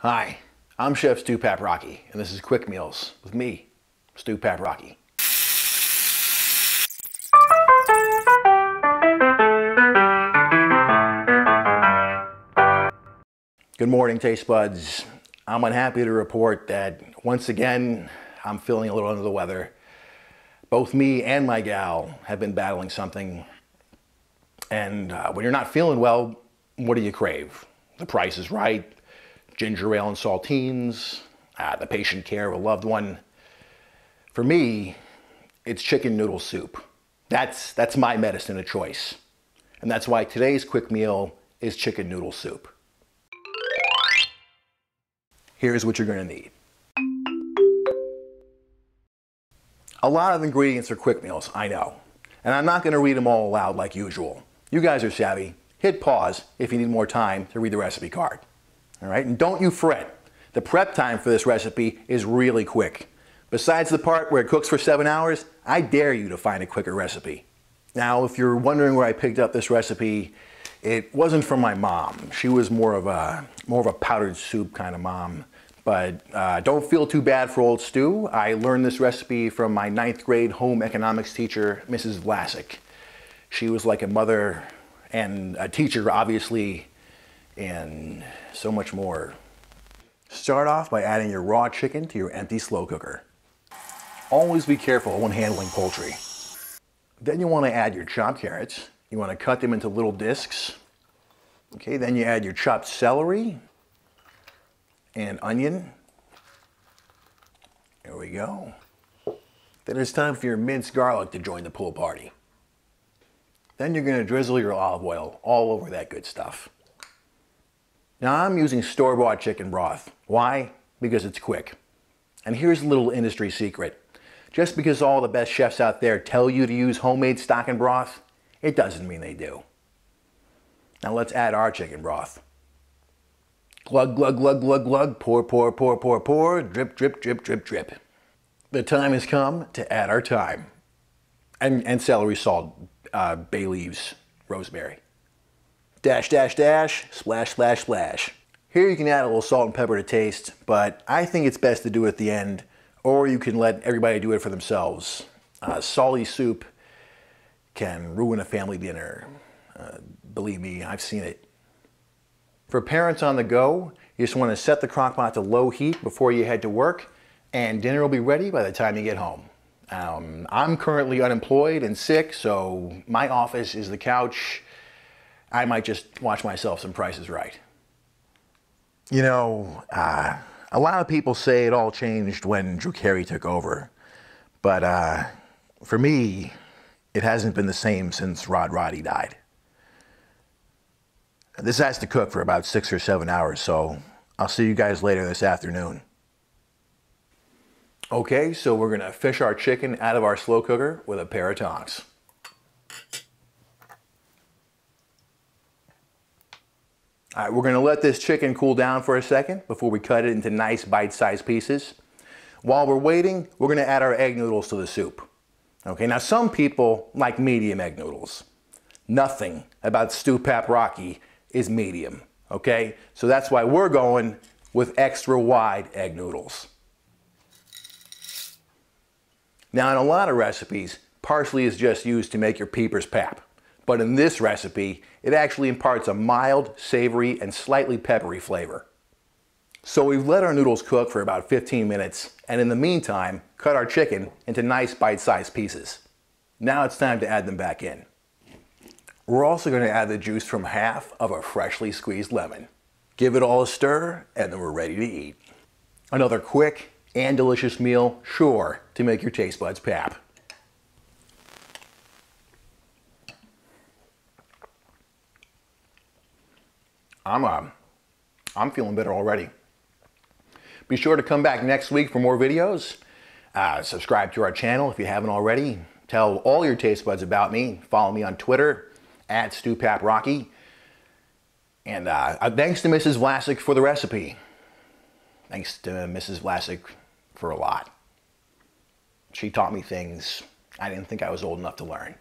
Hi, I'm Chef Stu Paprocki, and this is Quick Meals with me, Stu Paprocki. Good morning, taste buds. I'm unhappy to report that once again, I'm feeling a little under the weather. Both me and my gal have been battling something, and when you're not feeling well, what do you crave? The Price is Right, ginger ale and saltines, the patient care of a loved one. For me, it's chicken noodle soup. That's my medicine of choice. And that's why today's quick meal is chicken noodle soup. Here's what you're gonna need. A lot of ingredients are quick meals, I know. And I'm not gonna read them all aloud like usual. You guys are savvy. Hit pause if you need more time to read the recipe card. All right, and don't you fret. The prep time for this recipe is really quick. Besides the part where it cooks for 7 hours, I dare you to find a quicker recipe. Now, if you're wondering where I picked up this recipe, it wasn't from my mom. She was more of a powdered soup kind of mom. But don't feel too bad for old Stu. I learned this recipe from my 9th grade home economics teacher, Mrs. Vlasic. She was like a mother and a teacher, obviously, and so much more. Start off by adding your raw chicken to your empty slow cooker. Always be careful when handling poultry. Then you want to add your chopped carrots. You want to cut them into little discs. Okay, then you add your chopped celery and onion. There we go. Then it's time for your minced garlic to join the pool party. Then you're going to drizzle your olive oil all over that good stuff. Now I'm using store-bought chicken broth. Why? Because it's quick. And here's a little industry secret. Just because all the best chefs out there tell you to use homemade stock and broth, it doesn't mean they do. Now let's add our chicken broth. Glug, glug, glug, glug, glug, pour, pour, pour, pour, pour, drip, drip, drip, drip, drip. The time has come to add our thyme. And celery salt, bay leaves, rosemary. Dash, dash, dash, splash, splash, splash. Here you can add a little salt and pepper to taste, but I think it's best to do it at the end, or you can let everybody do it for themselves. Salty soup can ruin a family dinner. Believe me, I've seen it. For parents on the go, you just want to set the crock pot to low heat before you head to work, and dinner will be ready by the time you get home. I'm currently unemployed and sick, so my office is the couch. I might just watch myself some Price is Right. You know, a lot of people say it all changed when Drew Carey took over, but for me, it hasn't been the same since Roddy died. This has to cook for about 6 or 7 hours, so I'll see you guys later this afternoon. Okay, so we're gonna fish our chicken out of our slow cooker with a pair of tongs. All right, we're gonna let this chicken cool down for a second before we cut it into nice bite-sized pieces. While we're waiting, we're gonna add our egg noodles to the soup. Okay, now some people like medium egg noodles. Nothing about Stu Paprocki is medium, okay? So that's why we're going with extra wide egg noodles. Now in a lot of recipes, parsley is just used to make your peepers pap. But in this recipe, it actually imparts a mild, savory, and slightly peppery flavor. So we've let our noodles cook for about 15 minutes, and in the meantime, cut our chicken into nice bite-sized pieces. Now it's time to add them back in. We're also going to add the juice from half of a freshly squeezed lemon. Give it all a stir, and then we're ready to eat. Another quick and delicious meal, sure to make your taste buds pap. I'm feeling better already. Be sure to come back next week for more videos. Subscribe to our channel if you haven't already. Tell all your taste buds about me. Follow me on Twitter @StuPaprocki. And thanks to Mrs. Vlasic for the recipe. Thanks to Mrs. Vlasic for a lot. She taught me things I didn't think I was old enough to learn.